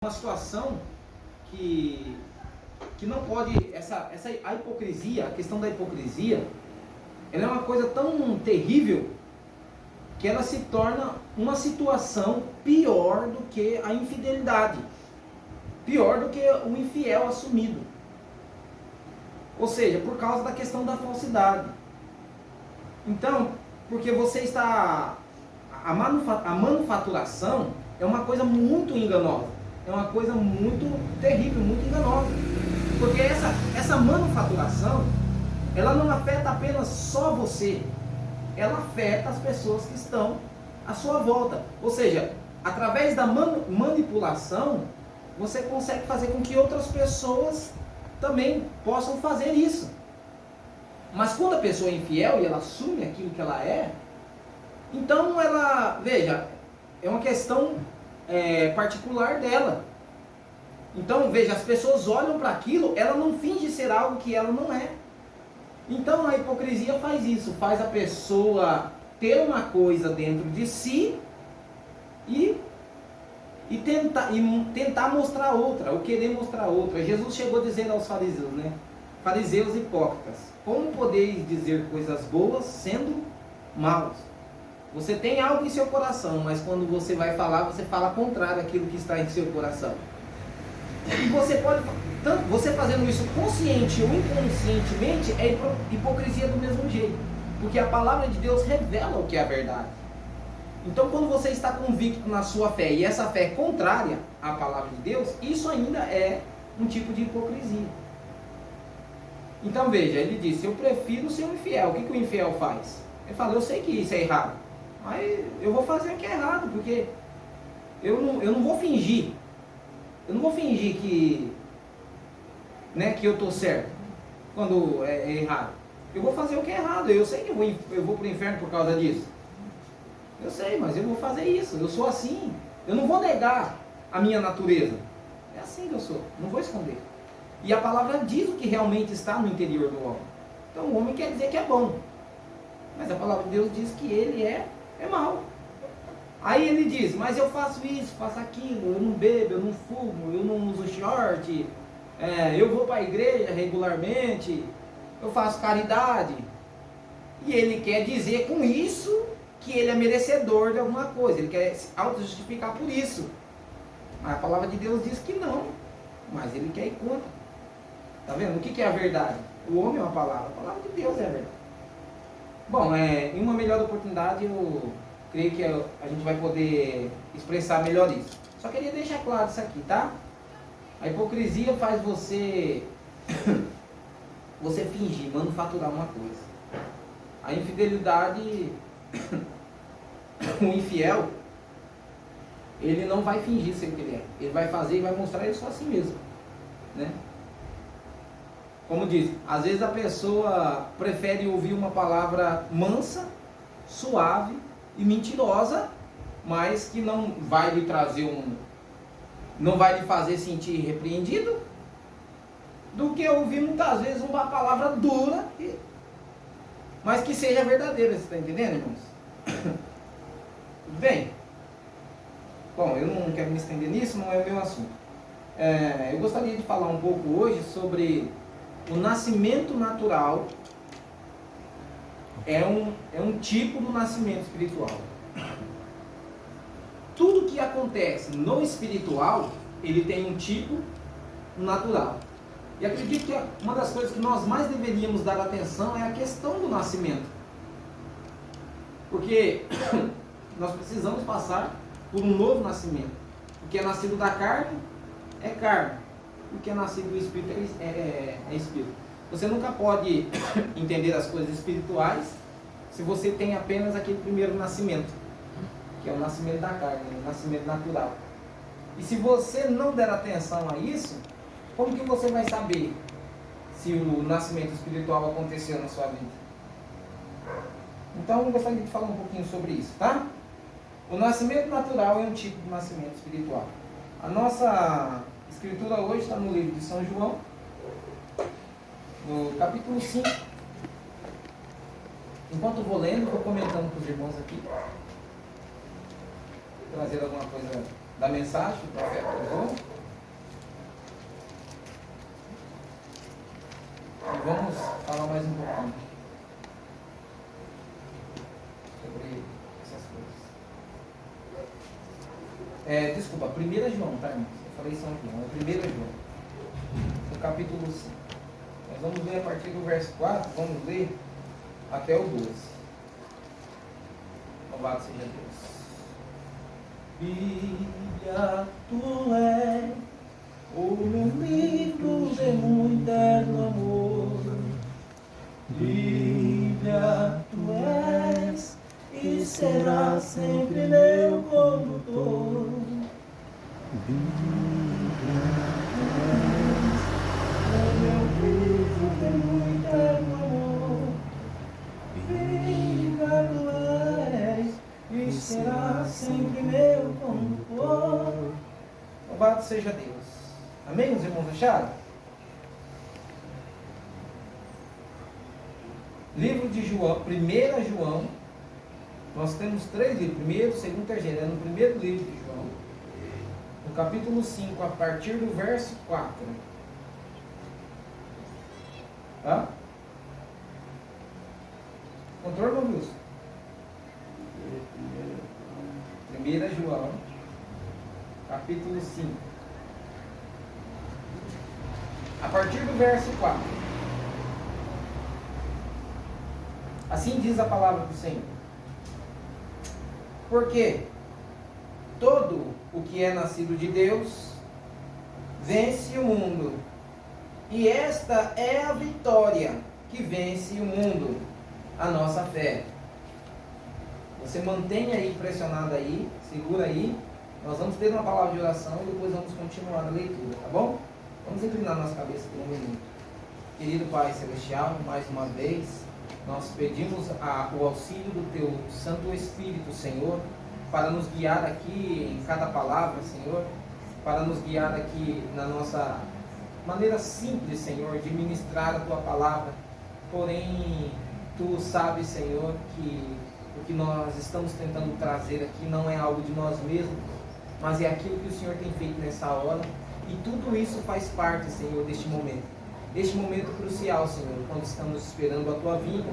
Uma situação que não pode, a hipocrisia, a questão da hipocrisia, ela é uma coisa tão terrível que ela se torna uma situação pior do que a infidelidade, pior do que o infiel assumido. Ou seja, por causa da questão da falsidade. Então, porque você está... A manufaturação é uma coisa muito enganosa. É uma coisa muito terrível, muito enganosa. Porque essa manufaturação, ela não afeta apenas só você. Ela afeta as pessoas que estão à sua volta. Ou seja, através da manipulação, você consegue fazer com que outras pessoas também possam fazer isso. Mas quando a pessoa é infiel e ela assume aquilo que ela é, então ela, veja, é uma questão particular dela. Então, veja, as pessoas olham para aquilo, ela não finge ser algo que ela não é. Então, a hipocrisia faz isso, faz a pessoa ter uma coisa dentro de si e tentar mostrar outra, ou querer mostrar outra. Jesus chegou dizendo aos fariseus, né? Fariseus hipócritas, como podeis dizer coisas boas sendo maus? Você tem algo em seu coração, mas quando você vai falar, você fala contrário àquilo que está em seu coração. E você fazendo isso consciente ou inconscientemente, é hipocrisia do mesmo jeito. Porque a palavra de Deus revela o que é a verdade. Então, quando você está convicto na sua fé, e essa fé é contrária à palavra de Deus, isso ainda é um tipo de hipocrisia. Então, veja, ele disse, eu prefiro ser um infiel. O que o infiel faz? Ele fala, eu sei que isso é errado, mas eu vou fazer o que é errado, porque eu não vou fingir. Eu não vou fingir que eu estou certo quando é errado. Eu vou fazer o que é errado. Eu sei que eu vou para o inferno por causa disso. Eu sei, mas eu vou fazer isso. Eu sou assim. Eu não vou negar a minha natureza. É assim que eu sou. Não vou esconder. E a palavra diz o que realmente está no interior do homem. Então o homem quer dizer que é bom. Mas a palavra de Deus diz que ele é mau. Aí ele diz, mas eu faço isso, faço aquilo, eu não bebo, eu não fumo, eu não uso short, eu vou para a igreja regularmente, eu faço caridade. E ele quer dizer com isso que ele é merecedor de alguma coisa, ele quer se auto-justificar por isso. Mas a palavra de Deus diz que não, mas ele quer ir contra. Está vendo? O que é a verdade? O homem é uma palavra, a palavra de Deus é a verdade. Bom, em uma melhor oportunidade eu creio que a gente vai poder expressar melhor isso. Só queria deixar claro isso aqui, tá? A hipocrisia faz você fingir, manufaturar uma coisa. A infidelidade, o infiel, ele não vai fingir ser o que ele é. Ele vai fazer e vai mostrar isso assim mesmo, né? Como diz, às vezes a pessoa prefere ouvir uma palavra mansa, suave e mentirosa, mas que não vai lhe trazer não vai lhe fazer sentir repreendido, do que ouvir muitas vezes uma palavra dura, mas que seja verdadeira. Você está entendendo, irmãos? Tudo bem? Bom, eu não quero me estender nisso, não é o meu assunto. Eu gostaria de falar um pouco hoje sobre o nascimento natural. É um tipo do nascimento espiritual. Tudo que acontece no espiritual, ele tem um tipo natural. E acredito que uma das coisas que nós mais deveríamos dar atenção é a questão do nascimento. Porque nós precisamos passar por um novo nascimento. O que é nascido da carne é carne. O que é nascido do espírito é espírito. Você nunca pode entender as coisas espirituais se você tem apenas aquele primeiro nascimento, que é o nascimento da carne, o nascimento natural. E se você não der atenção a isso, como que você vai saber se o nascimento espiritual aconteceu na sua vida? Então eu gostaria de falar um pouquinho sobre isso, tá? O nascimento natural é um tipo de nascimento espiritual. A nossa escritura hoje está no livro de São João, no capítulo 5. Enquanto eu vou lendo, vou comentando com os irmãos aqui, trazer alguma coisa da mensagem do profeta, tá bom? E vamos falar mais um pouquinho sobre essas coisas. Desculpa, 1 João, tá, irmãos? Eu falei São João, é 1 João, no capítulo 5. Nós vamos ler a partir do verso 4, vamos ler até o 12. Louvado seja Deus. Bíblia, tu és o meu livro de muito eterno amor. Bíblia, tu és e serás sempre meu condutor. Bíblia, tu és o meu livro de muito eterno amor. Bíblia, tu és e serás sempre meu condutor. Louvado seja Deus. Amém, os irmãos acharam? Livro de João, 1 João. Nós temos 3 livros, 1º, 2º, 3º. É no primeiro livro de João, no capítulo 5, a partir do verso 4. Tá? Controle, irmão Wilson? 1 João, capítulo 5. A partir do verso 4. Assim diz a palavra do Senhor. Porque todo o que é nascido de Deus vence o mundo. E esta é a vitória que vence o mundo, a nossa fé. Você mantenha aí pressionado aí, segura aí. Nós vamos ter uma palavra de oração e depois vamos continuar a leitura, tá bom? Vamos inclinar nossa cabeça por um minuto. Querido Pai Celestial, mais uma vez, nós pedimos o auxílio do Teu Santo Espírito, Senhor, para nos guiar aqui em cada palavra, Senhor, para nos guiar aqui na nossa maneira simples, Senhor, de ministrar a Tua palavra. Porém, Tu sabes, Senhor, que o que nós estamos tentando trazer aqui não é algo de nós mesmos, mas é aquilo que o Senhor tem feito nessa hora. E tudo isso faz parte, Senhor, deste momento crucial, Senhor, quando estamos esperando a Tua vinda.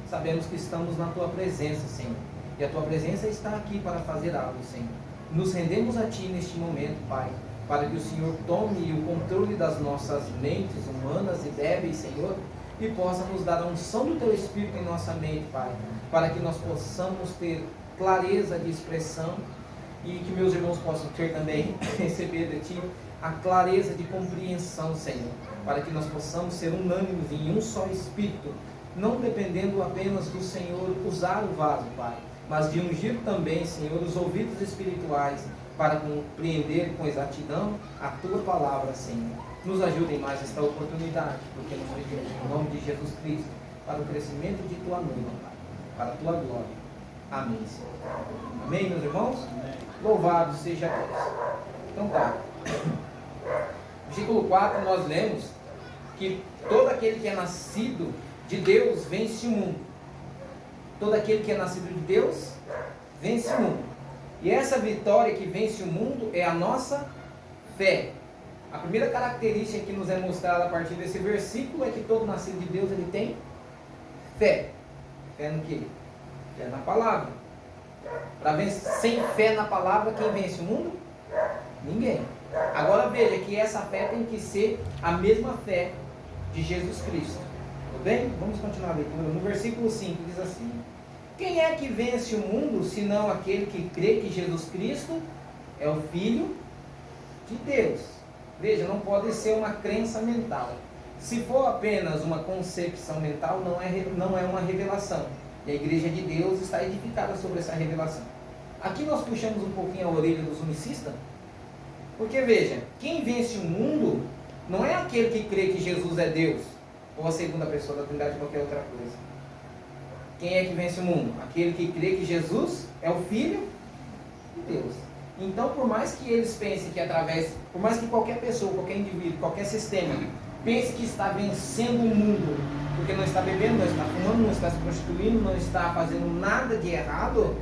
Sabemos que estamos na Tua presença, Senhor, e a Tua presença está aqui para fazer algo, Senhor. Nos rendemos a Ti neste momento, Pai, para que o Senhor tome o controle das nossas mentes humanas e débeis, Senhor, e possa nos dar a unção do Teu Espírito em nossa mente, Pai, para que nós possamos ter clareza de expressão e que meus irmãos possam ter também, receber de Ti a clareza de compreensão, Senhor, para que nós possamos ser unânimes em um só Espírito, não dependendo apenas do Senhor usar o vaso, Pai, mas de ungir também, Senhor, os ouvidos espirituais para compreender com exatidão a Tua palavra, Senhor. Nos ajude em mais esta oportunidade, porque nós pedimos em nome de Jesus Cristo, para o crescimento de Tua noiva, Pai, para a Tua glória. Amém, Senhor. Amém, meus irmãos? Amém. Louvado seja Deus. Então tá. Versículo 4, nós lemos que todo aquele que é nascido de Deus vence o mundo. Todo aquele que é nascido de Deus vence o mundo. E essa vitória que vence o mundo é a nossa fé. A primeira característica que nos é mostrada a partir desse versículo é que todo nascido de Deus ele tem fé. Fé no quê? Fé na palavra. Sem fé na palavra, quem vence o mundo? Ninguém. Agora veja que essa fé tem que ser a mesma fé de Jesus Cristo. Tudo bem? Vamos continuar a leitura. No versículo 5 diz assim: quem é que vence o mundo, senão aquele que crê que Jesus Cristo é o Filho de Deus? Veja, não pode ser uma crença mental. Se for apenas uma concepção mental, não é uma revelação. E a igreja de Deus está edificada sobre essa revelação. Aqui nós puxamos um pouquinho a orelha dos unicistas, porque veja, quem vence o mundo não é aquele que crê que Jesus é Deus, ou a segunda pessoa da Trindade ou qualquer outra coisa. Quem é que vence o mundo? Aquele que crê que Jesus é o Filho de Deus. Então, por mais que eles pensem que por mais que qualquer pessoa, qualquer indivíduo, qualquer sistema pense que está vencendo o mundo, porque não está bebendo, não está fumando, não está se prostituindo, não está fazendo nada de errado,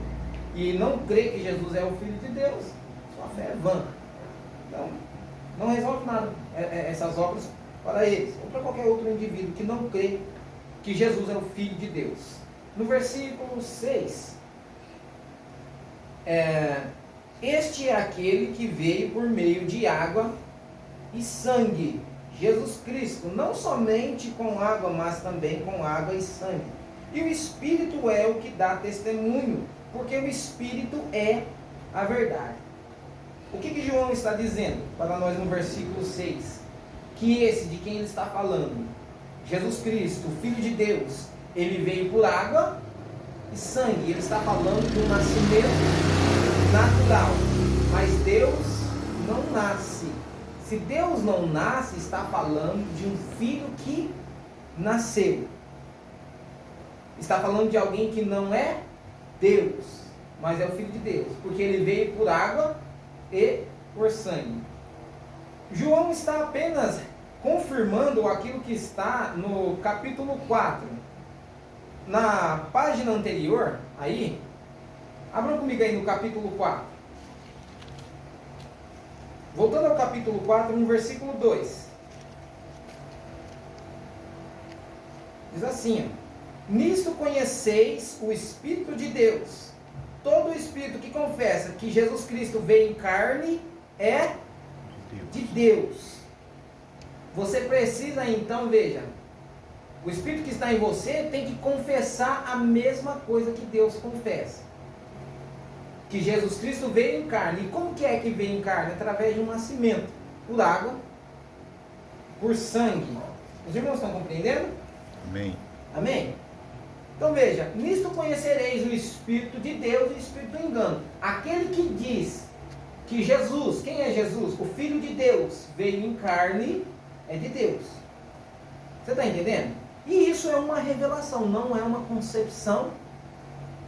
e não crê que Jesus é o Filho de Deus, só sua fé é vã. Então, não resolve nada essas obras para eles, ou para qualquer outro indivíduo que não crê que Jesus é o Filho de Deus. No versículo 6, este é aquele que veio por meio de água e sangue, Jesus Cristo, não somente com água, mas também com água e sangue. E o Espírito é o que dá testemunho, porque o Espírito é a verdade. O que João está dizendo para nós no versículo 6? Que esse de quem ele está falando, Jesus Cristo, o Filho de Deus, ele veio por água e sangue. Ele está falando de um nascimento natural. Mas Deus não nasce. Se Deus não nasce, está falando de um filho que nasceu. Está falando de alguém que não é Deus, mas é o Filho de Deus, porque ele veio por água e por sangue. João está apenas confirmando aquilo que está no capítulo 4. Na página anterior, aí, abram comigo aí no capítulo 4. Voltando ao capítulo 4, no versículo 2. Diz assim, ó: nisto conheceis o Espírito de Deus. Todo espírito que confessa que Jesus Cristo veio em carne é de Deus. Você precisa então, veja, o Espírito que está em você tem que confessar a mesma coisa que Deus confessa. Que Jesus Cristo veio em carne. E como que é que veio em carne? Através de um nascimento. Por água, por sangue. Os irmãos estão compreendendo? Amém. Amém? Então veja, nisto conhecereis o Espírito de Deus e o Espírito do engano. Aquele que diz que Jesus, quem é Jesus? O Filho de Deus, veio em carne, é de Deus. Você está entendendo? E isso é uma revelação, não é uma concepção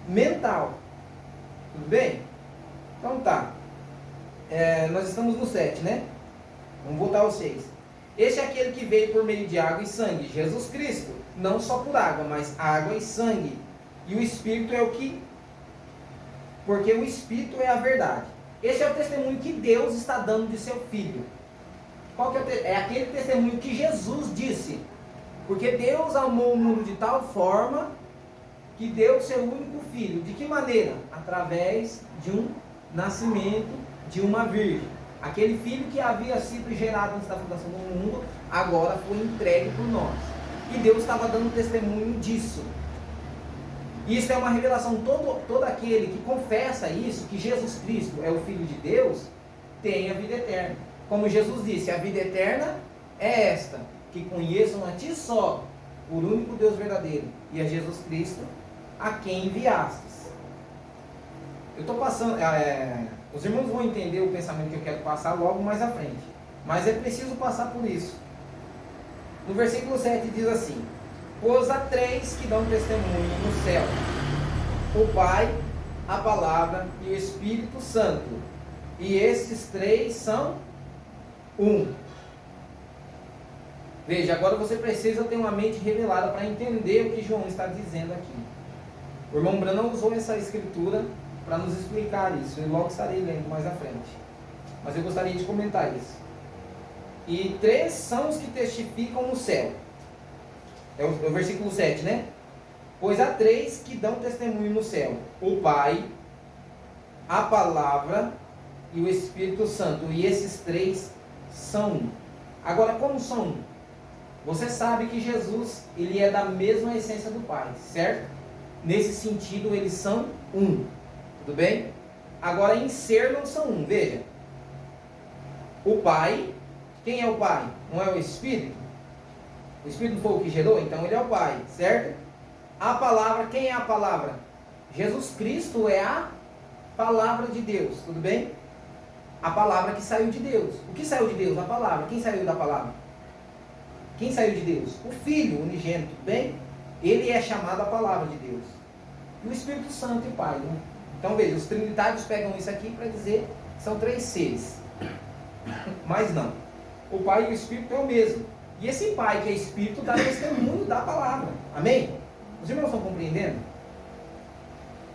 mental. Tudo bem? Então tá. Nós estamos no 7, né? Vamos voltar ao 6. Este é aquele que veio por meio de água e sangue, Jesus Cristo. Não só por água, mas água e sangue. E o Espírito é o que... Porque o Espírito é a verdade. Esse é o testemunho que Deus está dando de seu Filho. Qual que é aquele testemunho que Jesus disse. Porque Deus amou o mundo de tal forma que deu seu único filho. De que maneira? Através de um nascimento de uma virgem. Aquele filho que havia sido gerado antes da fundação do mundo, agora foi entregue por nós. E Deus estava dando testemunho disso. Isso é uma revelação. Todo aquele que confessa isso, que Jesus Cristo é o Filho de Deus, tem a vida eterna. Como Jesus disse, a vida eterna é esta, que conheçam a Ti só, o único Deus verdadeiro, e a Jesus Cristo, a quem enviastes. Eu estou passando, os irmãos vão entender o pensamento que eu quero passar logo mais à frente, mas é preciso passar por isso. No versículo 7 diz assim: pois há três que dão testemunho no céu, o Pai, a Palavra e o Espírito Santo, e esses três são um. Veja, agora você precisa ter uma mente revelada para entender o que João está dizendo aqui. O irmão Branham usou essa escritura para nos explicar isso, e logo estarei lendo mais à frente. Mas eu gostaria de comentar isso. E três são os que testificam no céu. É o versículo 7, né? Pois há três que dão testemunho no céu: o Pai, a Palavra e o Espírito Santo. E esses três são um. Agora, como são um? Você sabe que Jesus, ele é da mesma essência do Pai, certo? Nesse sentido, eles são um. Tudo bem? Agora, em ser, não são um. Veja. O Pai, quem é o Pai? Não é o Espírito? O Espírito foi o que gerou? Então, ele é o Pai, certo? A Palavra, quem é a Palavra? Jesus Cristo é a Palavra de Deus, tudo bem? A Palavra que saiu de Deus. O que saiu de Deus? A Palavra. Quem saiu da Palavra? Quem saiu de Deus? O Filho unigênito, tudo bem? Ele é chamado a Palavra de Deus. E o Espírito Santo e o Pai, né? Então veja, os trinitários pegam isso aqui para dizer que são três seres. Mas não. O Pai e o Espírito é o mesmo. E esse Pai que é Espírito dá testemunho da Palavra. Amém? Os irmãos estão compreendendo?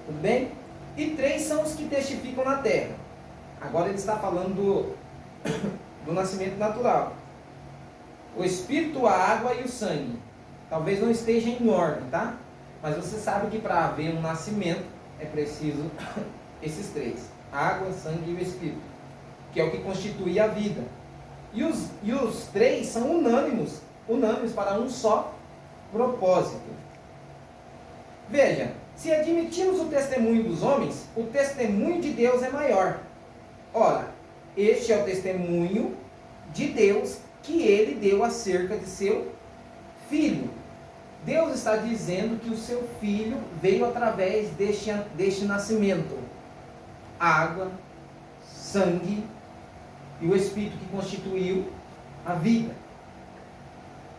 Tudo bem? E três são os que testificam na terra: Agora ele está falando do nascimento natural. O espírito, a água e o sangue. Talvez não esteja em ordem, tá? Mas você sabe que para haver um nascimento é preciso esses três: água, sangue e o espírito, que é o que constitui a vida. E os três são unânimes para um só propósito. Veja, se admitirmos o testemunho dos homens, o testemunho de Deus é maior. Ora, este é o testemunho de Deus que ele deu acerca de seu filho. Deus está dizendo que o seu filho veio através deste nascimento. Água, sangue e o Espírito que constituiu a vida.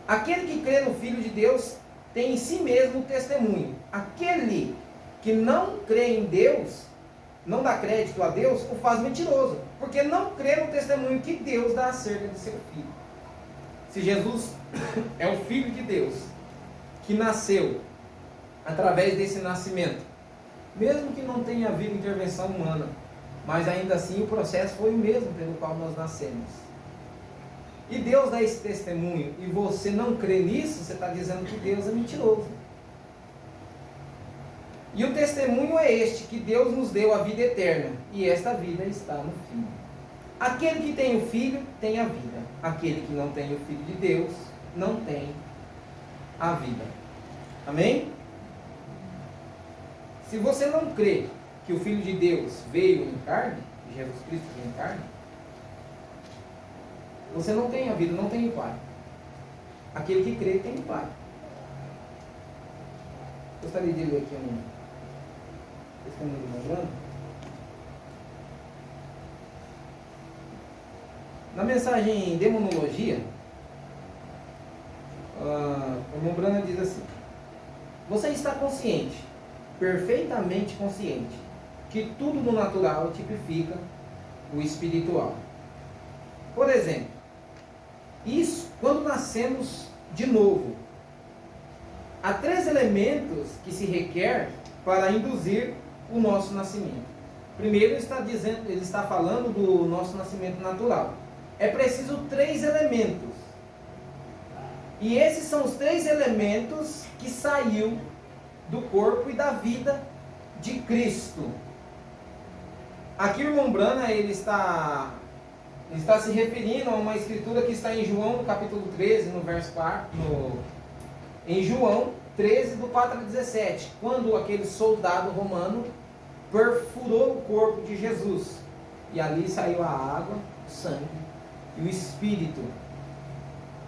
Aquele que crê no Filho de Deus tem em si mesmo o testemunho. Aquele que não crê em Deus, não dá crédito a Deus, o faz mentiroso, porque não crê no testemunho que Deus dá acerca de seu Filho. Se Jesus é o Filho de Deus, que nasceu através desse nascimento, mesmo que não tenha havido intervenção humana, mas ainda assim o processo foi o mesmo pelo qual nós nascemos. E Deus dá esse testemunho, e você não crê nisso, você está dizendo que Deus é mentiroso. E o testemunho é este, que Deus nos deu a vida eterna, e esta vida está no Filho. Aquele que tem o Filho, tem a vida. Aquele que não tem o Filho de Deus, não tem a vida. Amém? Se você não crê que o Filho de Deus veio em carne, Jesus Cristo veio em carne, você não tem a vida, não tem o Pai. Aquele que crê tem o Pai. Gostaria de ler aqui um testemunho de Membrana. Na mensagem Demonologia, o Membrana diz assim: você está consciente, perfeitamente consciente, que tudo no natural tipifica o espiritual. Por exemplo, isso quando nascemos de novo. Há 3 elementos que se requer para induzir o nosso nascimento. Primeiro ele está falando do nosso nascimento natural. É preciso 3 elementos. E esses são os 3 elementos que saiu do corpo e da vida de Cristo. Aqui o irmão Brana, ele está se referindo a uma escritura que está em João, no capítulo 13, no verso 4, em João 13, do 4 a 17, quando aquele soldado romano perfurou o corpo de Jesus, e ali saiu a água, o sangue e o Espírito.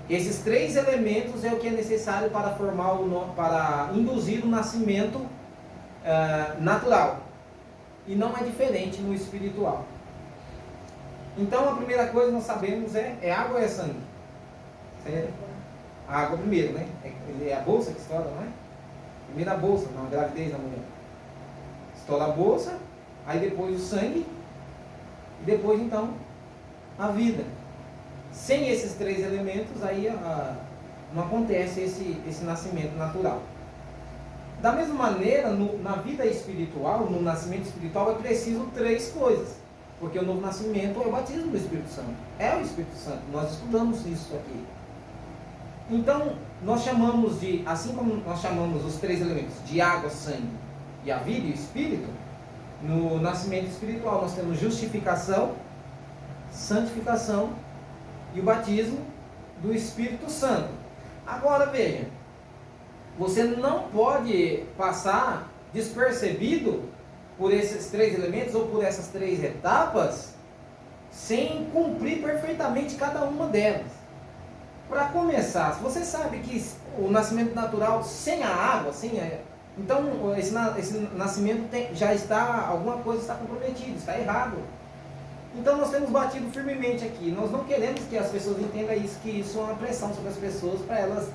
Esses 3 elementos é o que é necessário para para induzir o nascimento natural, e não é diferente no espiritual. Então a primeira coisa nós sabemos é água ou é sangue? Certo? A água primeiro, né? É a bolsa que estoura, não é? Primeiro a bolsa, na gravidez da mulher. Estoura a bolsa, aí depois o sangue, e depois então a vida. Sem esses 3 elementos, aí não acontece esse nascimento natural. Da mesma maneira, na vida espiritual, no nascimento espiritual, é preciso 3 coisas. Porque o novo nascimento é o batismo do Espírito Santo. É o Espírito Santo. Nós estudamos isso aqui. Então, nós chamamos assim como nós chamamos os 3 elementos de água, sangue e a vida e o Espírito, no nascimento espiritual nós temos justificação, santificação e o batismo do Espírito Santo. Agora veja, você não pode passar despercebido por esses 3 elementos ou por essas 3 etapas sem cumprir perfeitamente cada uma delas. Para começar, se você sabe que o nascimento natural sem a água, então esse nascimento já está, alguma coisa está comprometida, está errado. Então nós temos batido firmemente aqui. Nós não queremos que as pessoas entendam isso, que isso é uma pressão sobre as pessoas para elas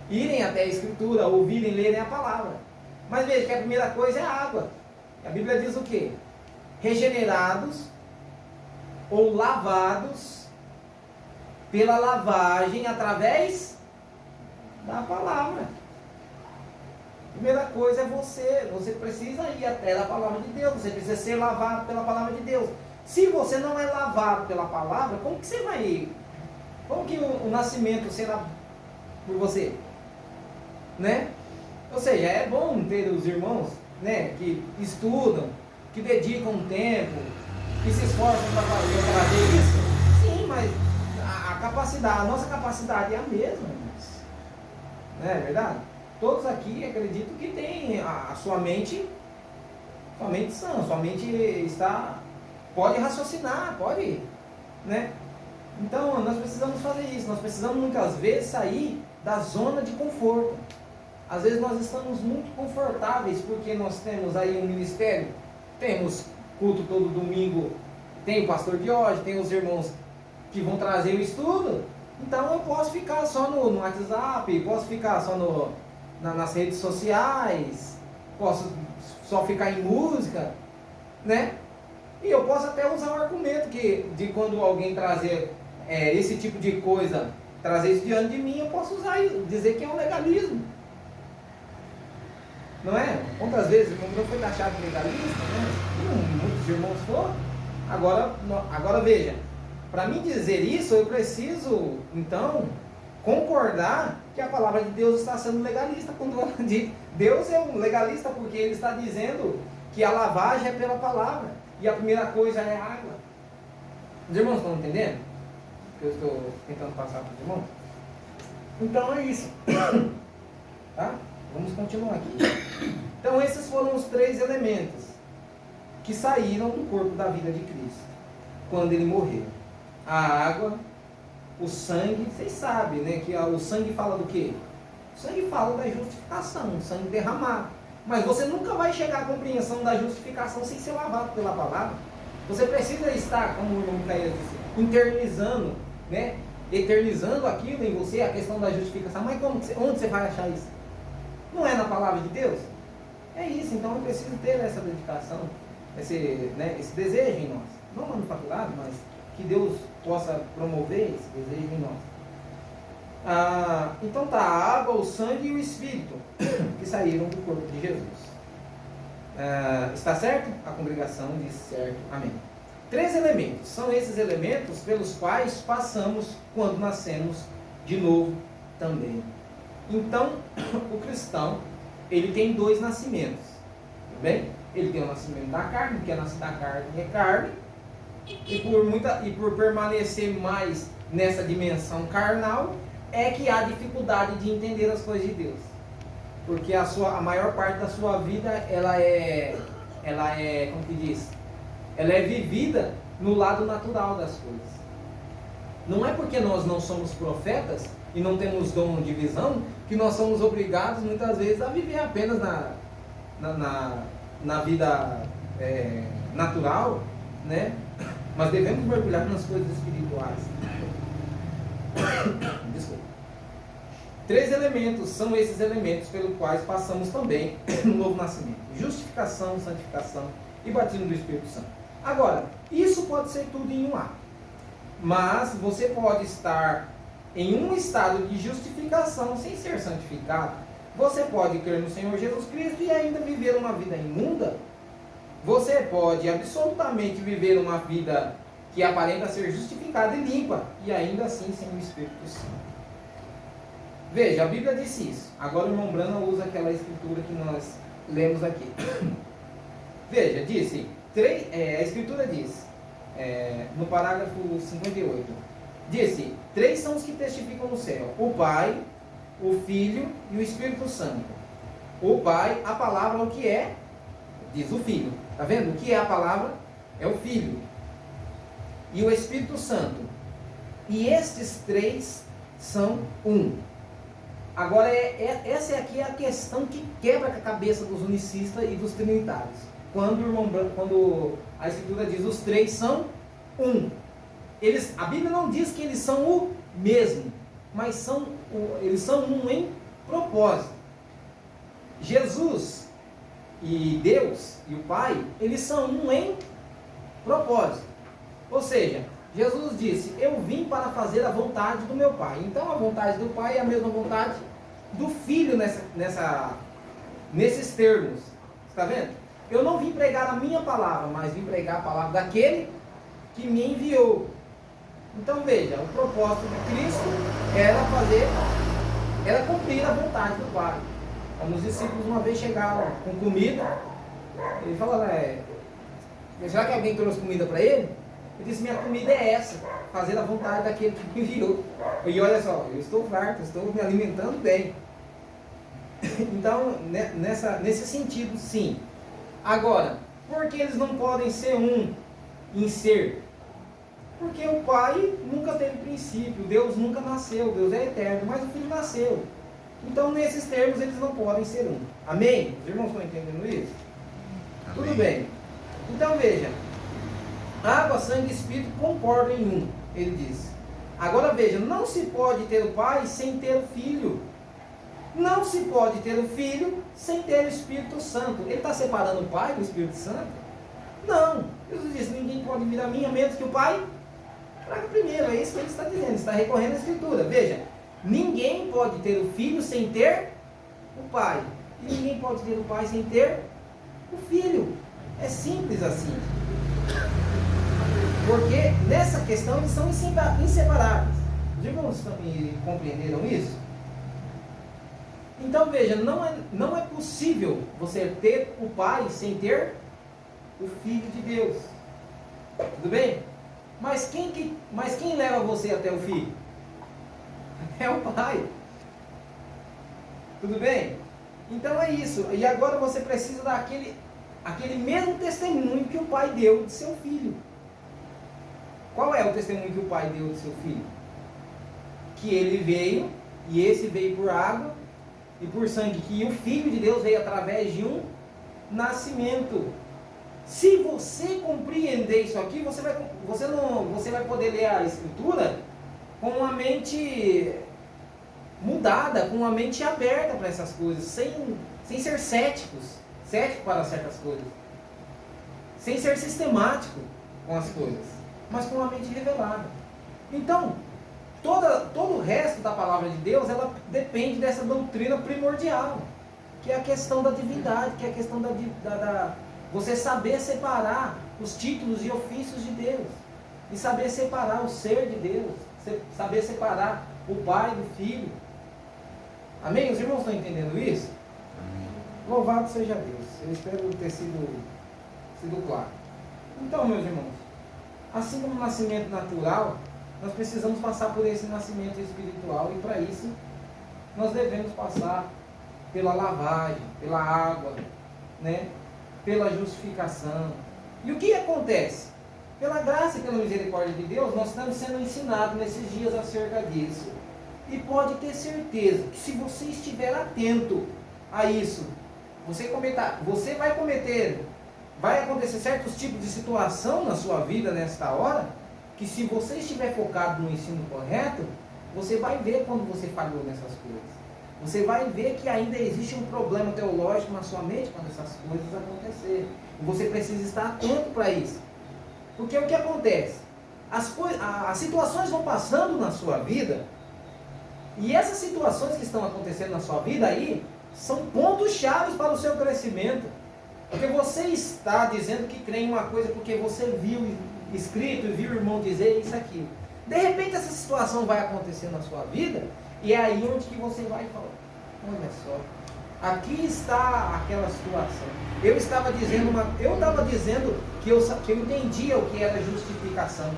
irem até a Escritura, ouvirem, lerem a palavra. Mas veja que a primeira coisa é a água. A Bíblia diz o quê? Regenerados ou lavados pela lavagem através da palavra. Primeira coisa é você precisa ir até a palavra de Deus, você precisa ser lavado pela palavra de Deus. Se você não é lavado pela palavra, como que você vai... Como que o nascimento será por você? Né? Ou seja, é bom ter os irmãos, né, que estudam, que dedicam um tempo, que se esforçam para fazer isso. Sim, mas a capacidade, a nossa capacidade é a mesma, irmãos. Não é verdade? Todos aqui acredito que têm a sua mente sã, sua mente pode raciocinar, pode, né? Então nós precisamos fazer isso, nós precisamos muitas vezes sair da zona de conforto. Às vezes nós estamos muito confortáveis porque nós temos aí um ministério, temos culto todo domingo, tem o pastor de hoje, tem os irmãos que vão trazer o estudo, então eu posso ficar só no WhatsApp, posso ficar só nas redes sociais, posso só ficar em música, né? E eu posso até usar o argumento de quando alguém trazer esse tipo de coisa, trazer isso diante de mim, eu posso usar isso, dizer que é um legalismo. Não é? Quantas vezes não foi taxado de legalista, né? Muitos irmãos foram. Agora veja, para mim dizer isso, eu preciso, então, concordar que a palavra de Deus está sendo legalista. Quando Deus é um legalista porque Ele está dizendo que a lavagem é pela palavra. E a primeira coisa é a água. Os irmãos estão entendendo o que eu estou tentando passar para os irmãos? Então é isso. Tá? Vamos continuar aqui. Então esses foram os 3 elementos que saíram do corpo da vida de Cristo quando Ele morreu. A água, o sangue, vocês sabem, né, que o sangue fala do quê? O sangue fala da justificação, o sangue derramado. Mas você nunca vai chegar à compreensão da justificação sem ser lavado pela palavra. Você precisa estar, como o irmão Micael disse, internalizando, né, eternizando aquilo em você, a questão da justificação. Mas onde você vai achar isso? Não é na palavra de Deus? É isso, então eu preciso ter essa dedicação, esse desejo em nós. Não manufaturado, mas que Deus possa promover esse desejo em nós. Então tá, a água, o sangue e o Espírito que saíram do corpo de Jesus. Está certo? A congregação diz certo. Amém. 3 elementos. São esses elementos pelos quais passamos quando nascemos de novo também. Então, o cristão, ele tem 2 nascimentos. Tá bem? Ele tem o nascimento da carne, que é nascido da carne é carne. E por permanecer mais nessa dimensão carnal, é que há dificuldade de entender as coisas de Deus. Porque a maior parte da sua vida, ela é, como que diz? Ela é vivida no lado natural das coisas. Não é porque nós não somos profetas e não temos dom de visão, que nós somos obrigados muitas vezes a viver apenas na vida natural, né? Mas devemos mergulhar nas coisas espirituais. Desculpa. 3 elementos são esses elementos pelos quais passamos também no novo nascimento: justificação, santificação e batismo do Espírito Santo. Agora, isso pode ser tudo em um ato, mas você pode estar em um estado de justificação sem ser santificado. Você pode crer no Senhor Jesus Cristo e ainda viver uma vida imunda. Você pode absolutamente viver uma vida que aparenta ser justificada e limpa, e ainda assim sem o Espírito Santo. Veja, a Bíblia disse isso. Agora o irmão Brana usa aquela escritura que nós lemos aqui. Veja, disse, a escritura diz, no parágrafo 58, disse: 3 são os que testificam no céu: o Pai, o Filho e o Espírito Santo. O Pai, a palavra, o que é? Diz o Filho. Está vendo? O que é a palavra? É o Filho. E o Espírito Santo. E estes 3 são um. Agora, essa aqui é a questão que quebra a cabeça dos unicistas e dos trinitários. Quando a Escritura diz os 3 são um. A Bíblia não diz que eles são o mesmo, mas eles são um em propósito. Jesus e Deus e o Pai, eles são um em propósito. Ou seja, Jesus disse: eu vim para fazer a vontade do meu Pai. Então a vontade do Pai é a mesma vontade do Filho nesses termos. Está vendo? Eu não vim pregar a minha palavra, mas vim pregar a palavra daquele que me enviou. Então veja, o propósito de Cristo era cumprir a vontade do Pai. Quando os discípulos uma vez chegaram com comida, ele falou, será que alguém trouxe comida para ele? Ele disse, minha comida é essa, fazer a vontade daquele que me enviou. E olha só, eu estou farto, estou me alimentando bem. Então, nesse sentido, sim. Agora, por que eles não podem ser um em ser? Porque o Pai nunca teve princípio, Deus nunca nasceu, Deus é eterno, mas o Filho nasceu. Então, nesses termos, eles não podem ser um. Amém? Os irmãos estão entendendo isso? Amém. Tudo bem. Então, veja. Água, sangue e Espírito concordam em um, ele diz. Agora, veja, não se pode ter o Pai sem ter o Filho. Não se pode ter o Filho sem ter o Espírito Santo. Ele está separando o Pai do Espírito Santo? Não. Jesus disse, ninguém pode vir a mim a menos que o Pai traga primeiro. É isso que ele está dizendo, ele está recorrendo à Escritura. Veja, ninguém pode ter o Filho sem ter o Pai. E ninguém pode ter o Pai sem ter o Filho. É simples assim. Porque nessa questão eles são inseparáveis. Os irmãos compreenderam isso? Então veja, não é possível você ter o Pai sem ter o Filho de Deus. Tudo bem? Mas quem leva você até o Filho? É o Pai. Tudo bem? Então é isso. E agora você precisa daquele mesmo testemunho que o Pai deu de seu Filho. Qual é o testemunho que o Pai deu de seu Filho? Que ele veio, e esse veio por água e por sangue, que o Filho de Deus veio através de um nascimento. Se você compreender isso aqui, você vai poder ler a Escritura com uma mente mudada, com uma mente aberta para essas coisas, sem ser cético para certas coisas, sem ser sistemático com as coisas, mas com uma mente revelada. Então, todo o resto da palavra de Deus, ela depende dessa doutrina primordial, que é a questão da divindade, que é a questão da você saber separar os títulos e ofícios de Deus, e saber separar o ser de Deus, saber separar o Pai do Filho. Amém? Os irmãos estão entendendo isso? Amém. Louvado seja Deus. Eu espero ter sido claro. Então, meus irmãos, assim como o nascimento natural, nós precisamos passar por esse nascimento espiritual, e para isso nós devemos passar pela lavagem, pela água, né? Pela justificação. E o que acontece? Pela graça e pela misericórdia de Deus, nós estamos sendo ensinados nesses dias acerca disso. E pode ter certeza que se você estiver atento a isso, vai acontecer certos tipos de situação na sua vida nesta hora, que se você estiver focado no ensino correto, você vai ver quando você falhou nessas coisas. Você vai ver que ainda existe um problema teológico na sua mente quando essas coisas acontecerem. E você precisa estar atento para isso. Porque o que acontece? As situações vão passando na sua vida, e essas situações que estão acontecendo na sua vida aí, são pontos chaves para o seu crescimento. Porque você está dizendo que crê em uma coisa porque você viu escrito e viu o irmão dizer isso aqui. De repente essa situação vai acontecer na sua vida, e é aí onde que você vai falar, olha só, aqui está aquela situação. Eu estava dizendo que eu entendia o que era justificação.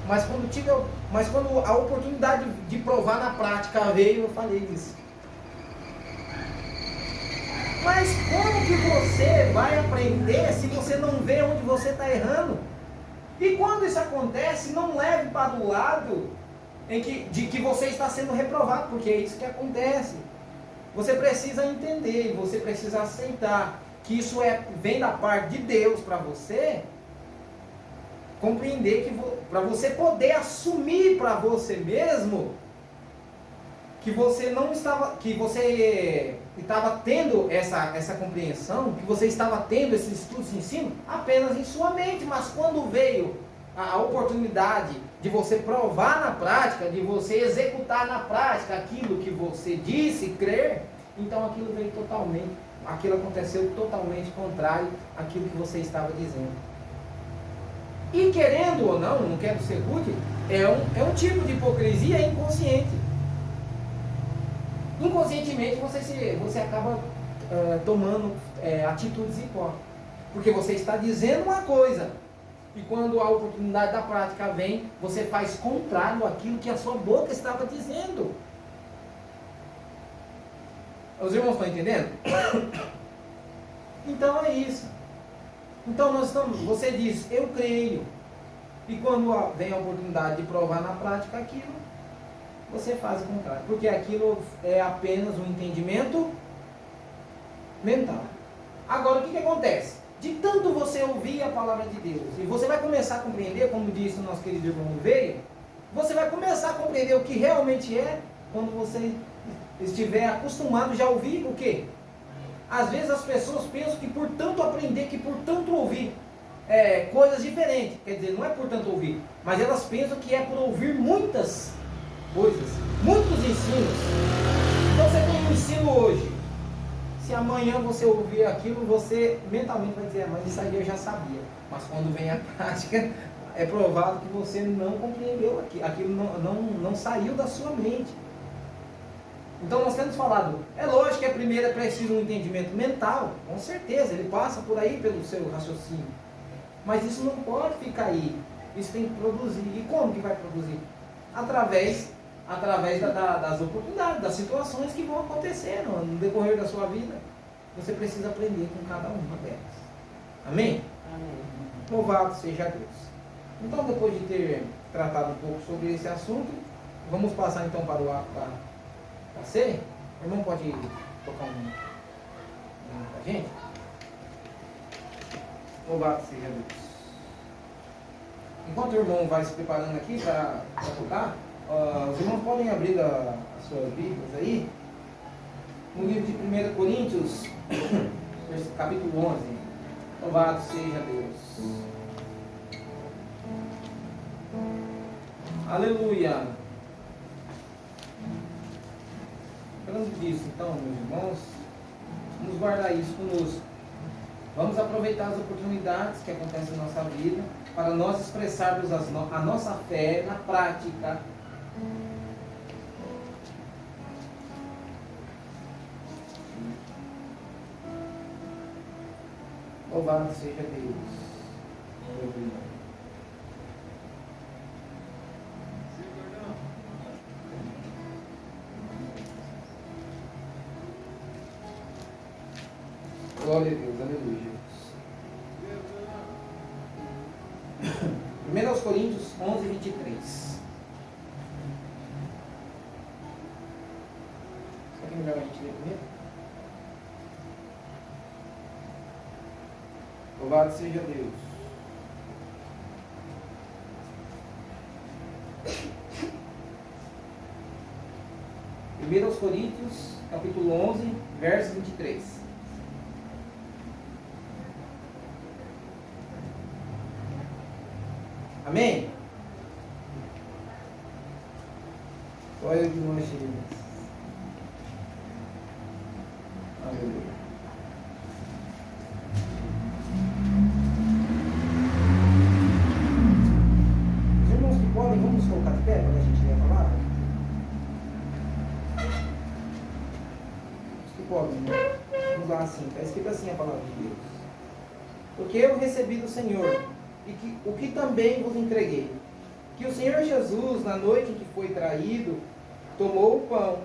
Mas quando a oportunidade de provar na prática veio, eu falei disso. Mas como que você vai aprender se você não vê onde você está errando? E quando isso acontece, não leve para o lado de que você está sendo reprovado, porque é isso que acontece. Você precisa entender, você precisa aceitar que isso vem da parte de Deus para você, compreender que para você poder assumir para você mesmo que você estava tendo essa compreensão, que você estava tendo esses estudos de ensino apenas em sua mente, mas quando veio a oportunidade de você provar na prática, de você executar na prática aquilo que você disse crer, então aquilo aconteceu totalmente contrário àquilo que você estava dizendo. E querendo ou não, não quero ser rude, é um tipo de hipocrisia inconsciente. Inconscientemente você acaba tomando atitudes hipócritas. Porque você está dizendo uma coisa, e quando a oportunidade da prática vem, você faz contrário àquilo que a sua boca estava dizendo. Os irmãos estão entendendo? Então é isso. Então você diz, eu creio. E quando vem a oportunidade de provar na prática aquilo, você faz o contrário. Porque aquilo é apenas um entendimento mental. Agora, o que acontece? De tanto você ouvir a palavra de Deus, e você vai começar a compreender, como disse o nosso querido irmão Veio, você vai começar a compreender o que realmente é, quando você estiver acostumado já a ouvir o quê? Às vezes as pessoas pensam que por tanto aprender, que por tanto ouvir coisas diferentes, quer dizer, não é por tanto ouvir, mas elas pensam que é por ouvir muitas coisas, muitos ensinos. Então você tem um ensino hoje. Se amanhã você ouvir aquilo, você mentalmente vai dizer, mas isso aí eu já sabia. Mas quando vem a prática, é provado que você não compreendeu aquilo, não saiu da sua mente. Então nós temos falado, é lógico que primeiro é preciso um entendimento mental, com certeza, ele passa por aí pelo seu raciocínio. Mas isso não pode ficar aí, isso tem que produzir. E como que vai produzir? Através das oportunidades, das situações que vão acontecer no decorrer da sua vida. Você precisa aprender com cada uma delas. Amém? Amém. Louvado seja Deus. Então, depois de ter tratado um pouco sobre esse assunto, vamos passar então para o ato da ceia. O irmão pode tocar um para a gente? Louvado seja Deus. Enquanto o irmão vai se preparando aqui para tocar, os irmãos podem abrir as suas Bíblias aí, no livro de 1 Coríntios, capítulo 11. Louvado seja Deus. Aleluia. Falando disso, então, meus irmãos, vamos guardar isso conosco. Vamos aproveitar as oportunidades que acontecem na nossa vida para nós expressarmos a nossa fé na prática. Louvado seja Deus. Glória a Deus, aleluia. 1 Coríntios 11, 23. Será que é melhor a gente ler primeiro? Louvado seja Deus. Primeiro aos Coríntios, capítulo 11, verso 23. Amém? Olha que nós chegamos. Aleluia. Os irmãos que podem, vamos colocar de pé para a gente ler a palavra? Os que podem, né? Vamos lá assim, está escrito assim a palavra de Deus. Porque eu recebi do Senhor o que também vos entreguei, que o Senhor Jesus, na noite em que foi traído, tomou o pão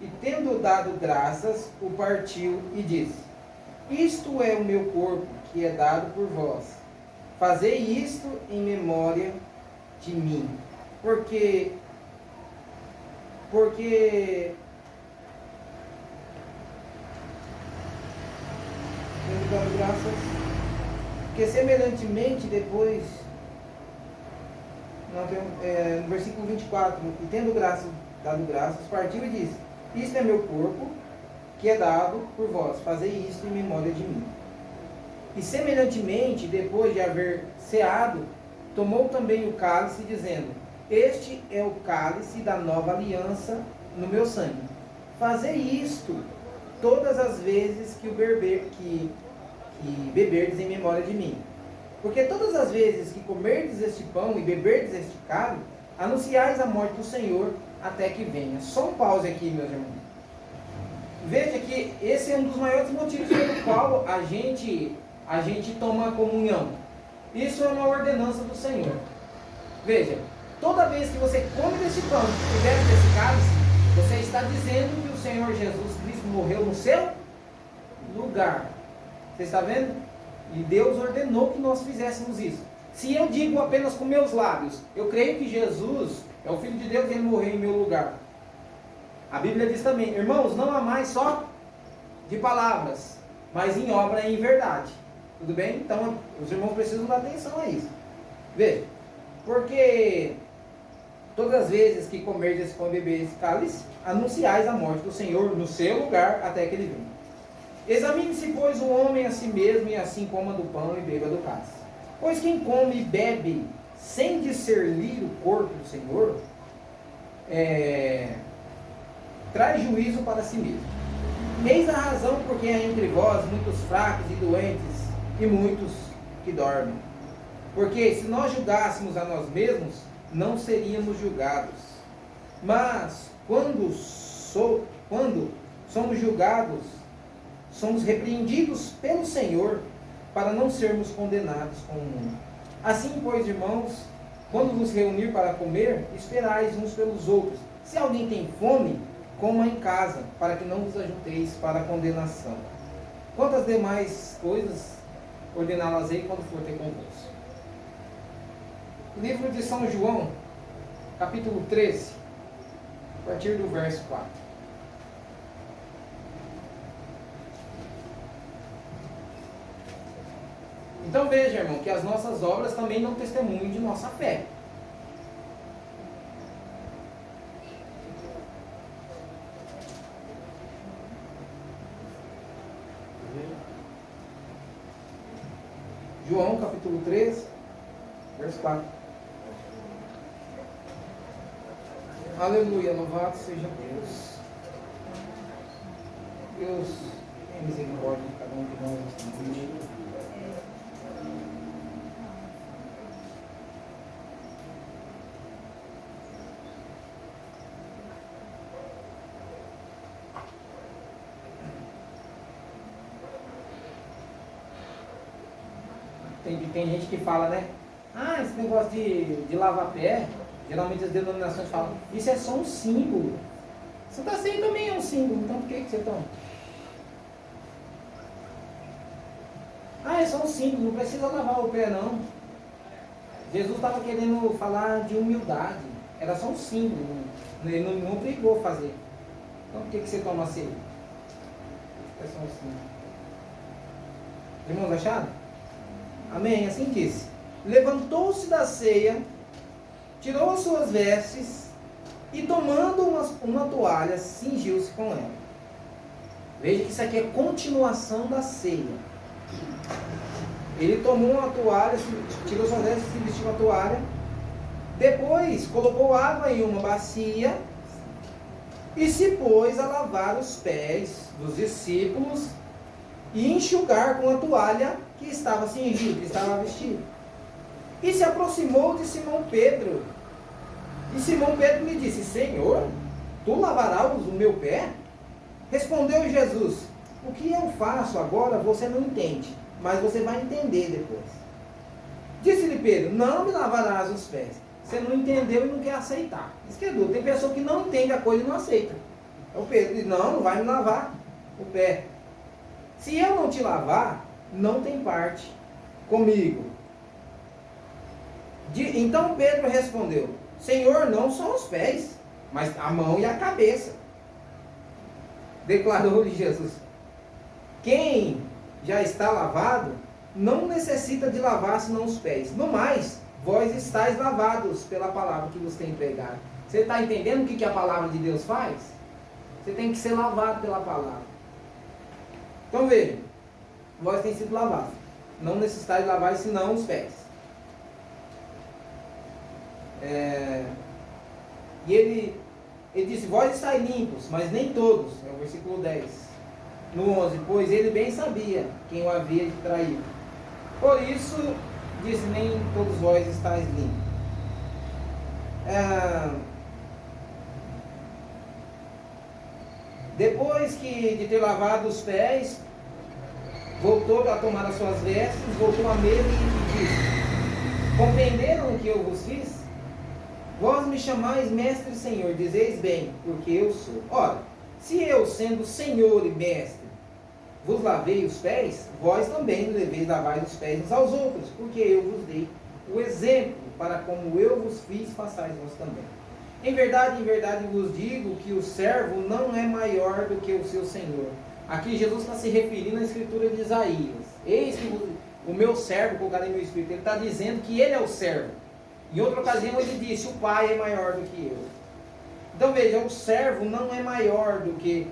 e, tendo dado graças, o partiu e disse: isto é o meu corpo, que é dado por vós. Fazei isto em memória de mim. Porque tendo dado graças, porque semelhantemente depois, no versículo 24, e tendo dado graças, partiu e disse: isto é meu corpo, que é dado por vós, fazei isto em memória de mim. E semelhantemente, depois de haver ceado, tomou também o cálice, dizendo: este é o cálice da nova aliança no meu sangue. Fazei isto todas as vezes que beberdes em memória de mim. Porque todas as vezes que comerdes este pão e beberdes este cálice, anunciais a morte do Senhor até que venha. Só um pause aqui, meus irmãos. Veja que esse é um dos maiores motivos pelo qual a gente toma a comunhão. Isso é uma ordenança do Senhor. Veja, toda vez que você come desse pão e bebe desse cálice, você está dizendo que o Senhor Jesus Cristo morreu no seu lugar. Você está vendo? E Deus ordenou que nós fizéssemos isso. Se eu digo apenas com meus lábios, eu creio que Jesus é o Filho de Deus e Ele morreu em meu lugar. A Bíblia diz também, irmãos, não amais só de palavras, mas em obra e em verdade. Tudo bem? Então, os irmãos precisam dar atenção a isso. Veja, porque todas as vezes que comerdes esse pão e beber esse cálice, anunciais a morte do Senhor no seu lugar até que Ele venha. Examine-se, pois, o homem a si mesmo, e assim coma do pão e beba do cálice. Pois quem come e bebe sem discernir o corpo do Senhor, traz juízo para si mesmo. Eis a razão porque há entre vós muitos fracos e doentes, e muitos que dormem. Porque se nós julgássemos a nós mesmos, não seríamos julgados. Mas quando somos julgados, somos repreendidos pelo Senhor, para não sermos condenados com o mundo. Assim, pois, irmãos, quando vos reunir para comer, esperais uns pelos outros. Se alguém tem fome, coma em casa, para que não vos ajunteis para a condenação. Quantas demais coisas ordená-las-ei quando for ter convosco. Livro de São João, capítulo 13, a partir do verso 4. Então veja, irmão, que as nossas obras também dão testemunho de nossa fé. João, capítulo 13, verso 4. Aleluia, louvado seja Deus. Deus tem misericórdia de cada um de nós nesta noite. Tem gente que fala, né? Ah, esse negócio de lavar pé, geralmente as denominações falam, isso é só um símbolo. Santa Ceia também é um símbolo, então por que você toma? Ah, é só um símbolo, não precisa lavar o pé não. Jesus estava querendo falar de humildade, era só um símbolo, ele não obrigou a fazer. Então por que você toma a ceia? É só um símbolo. Irmãos, acharam? Amém, assim disse. Levantou-se da ceia, tirou as suas vestes e tomando uma toalha, cingiu-se com ela. Veja que isso aqui é continuação da ceia. Ele tomou uma toalha, tirou suas vestes, se vestiu uma toalha. Depois colocou água em uma bacia e se pôs a lavar os pés dos discípulos e enxugar com a toalha que estava cingido, que estava vestido. E se aproximou de Simão Pedro. E Simão Pedro lhe disse, Senhor, tu lavarás o meu pé? Respondeu Jesus, o que eu faço agora você não entende, mas você vai entender depois. Disse-lhe Pedro, não me lavarás os pés. Você não entendeu e não quer aceitar. Isso que é duro. Tem pessoa que não entende a coisa e não aceita. Então Pedro diz, não vai me lavar o pé. Se eu não te lavar, não tem parte comigo. Então Pedro respondeu, Senhor, não só os pés, mas a mão e a cabeça. Declarou-lhe Jesus, quem já está lavado, não necessita de lavar senão os pés. No mais, vós estáis lavados pela palavra que vos tem pregado. Você está entendendo o que a palavra de Deus faz? Você tem que ser lavado pela palavra. Então veja, vós tem sido lavados. Não necessitais de lavar senão os pés. E ele disse, vós estáis limpos, mas nem todos. É o versículo 10. No 11, pois ele bem sabia quem o havia de trair. Por isso disse: nem todos vós estáis limpos. Depois de ter lavado os pés, voltou a tomar as suas vestes, voltou à mesa e disse: compreenderam o que eu vos fiz? Vós me chamais mestre e senhor, dizeis bem, porque eu sou. Ora, se eu, sendo senhor e mestre, vos lavei os pés, vós também deveis lavar os pés uns aos outros, porque eu vos dei o exemplo, para como eu vos fiz, façais vós também. Em verdade vos digo que o servo não é maior do que o seu senhor. Aqui Jesus está se referindo à escritura de Isaías. Eis que o meu servo, colocarei meu espírito, ele está dizendo que ele é o servo. Em outra ocasião ele disse: o pai é maior do que eu. Então veja, o servo não é maior do que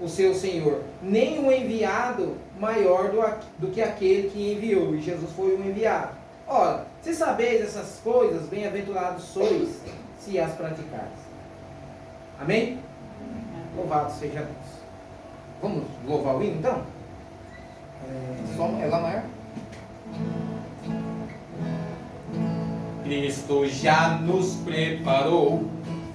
o seu senhor, nem o enviado maior do que aquele que enviou. E Jesus foi o enviado. Ora, se sabeis essas coisas, bem-aventurados sois, se as praticares. Amém? Louvado seja Deus. Vamos louvar o hino então? É lá maior? Cristo já nos preparou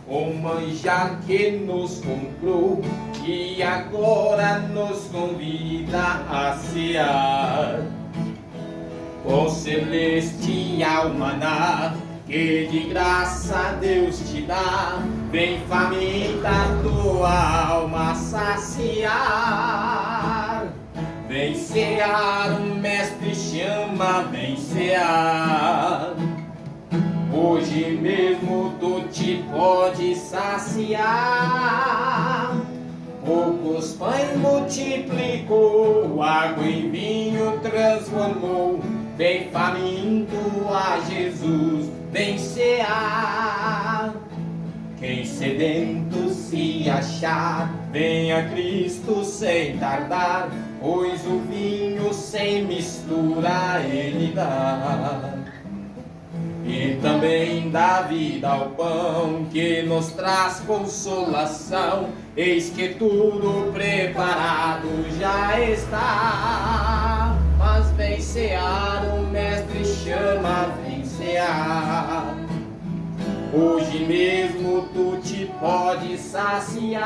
o manjar que nos comprou e agora nos convida a cear o celestial maná que de graça Deus te dá. Vem faminta tua alma saciar, vem cear, o mestre chama, vem cear. Hoje mesmo tu te pode saciar. Poucos pães multiplicou, água em vinho transformou. Vem faminto a Jesus, vem cear. Quem sedento se achar, venha a Cristo sem tardar, pois o vinho sem mistura Ele dá. E também dá vida ao pão que nos traz consolação. Eis que tudo preparado já está. Mas vem cear, o mestre chama, vem cear. Hoje mesmo tu te pode saciar.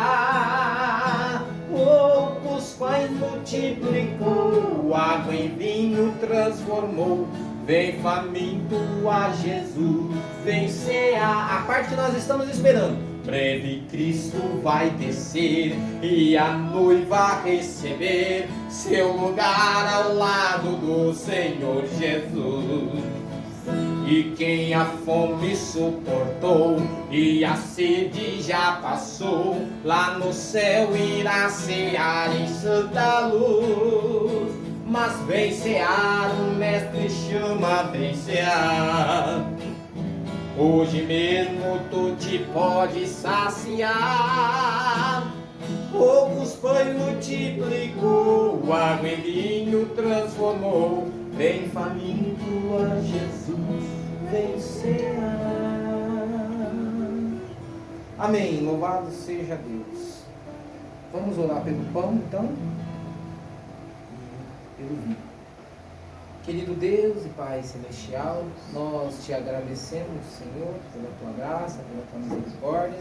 Poucos pães multiplicou, água em vinho transformou. Vem faminto a Jesus, vem cear. A parte que nós estamos esperando. Breve Cristo vai descer e a noiva receber seu lugar ao lado do Senhor Jesus. E quem a fome suportou e a sede já passou, lá no céu irá cear em santa luz. Mas vem cear, o mestre chama, vem cear. Hoje mesmo tu te pode saciar. Poucos pães multiplicou, água em vinho transformou. Vem faminto a Jesus, vem cear. Amém. Louvado seja Deus. Vamos orar pelo pão então? Pelo vinho. Querido Deus e Pai Celestial, nós te agradecemos, Senhor, pela tua graça, pela tua misericórdia.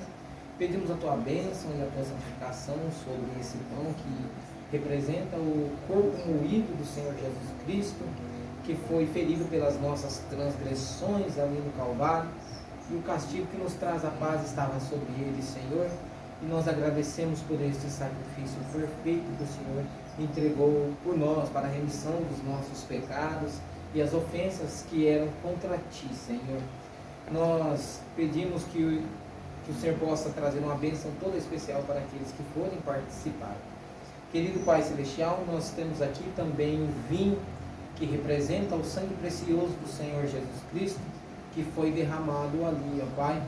Pedimos a tua bênção e a tua santificação sobre esse pão que representa o corpo moído do Senhor Jesus Cristo, que foi ferido pelas nossas transgressões ali no Calvário, e o castigo que nos traz a paz estava sobre ele, Senhor. E nós agradecemos por este sacrifício perfeito que o Senhor entregou por nós para a remissão dos nossos pecados e as ofensas que eram contra ti, Senhor. Nós pedimos que o Senhor possa trazer uma bênção toda especial para aqueles que forem participar. Querido Pai Celestial, nós temos aqui também o vinho que representa o sangue precioso do Senhor Jesus Cristo, que foi derramado ali, ó Pai,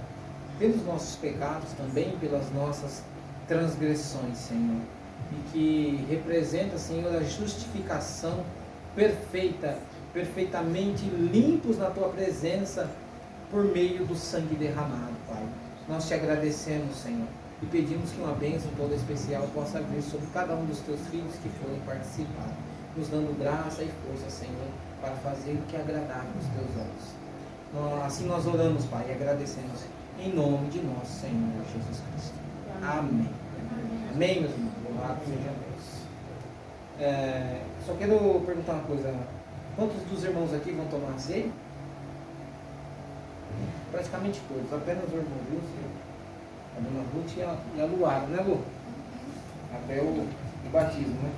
pelos nossos pecados, também pelas nossas transgressões, Senhor, e que representa, Senhor, a justificação perfeita, perfeitamente limpos na Tua presença por meio do sangue derramado, Pai. Nós te agradecemos, Senhor, e pedimos que uma bênção toda especial possa vir sobre cada um dos Teus filhos que forem participar. nos dando graça e força, Senhor, para fazer o que é agradável aos teus olhos. Assim nós oramos, Pai, e agradecemos em nome de nosso Senhor Jesus Cristo. Amém. Amém, meus irmãos. Louvado seja Deus. Só quero perguntar uma coisa. Quantos dos irmãos aqui vão tomar ceia? Praticamente todos. Apenas o irmão Wilson, a dona Ruth e a Luara, né, Lu? Até o batismo, né?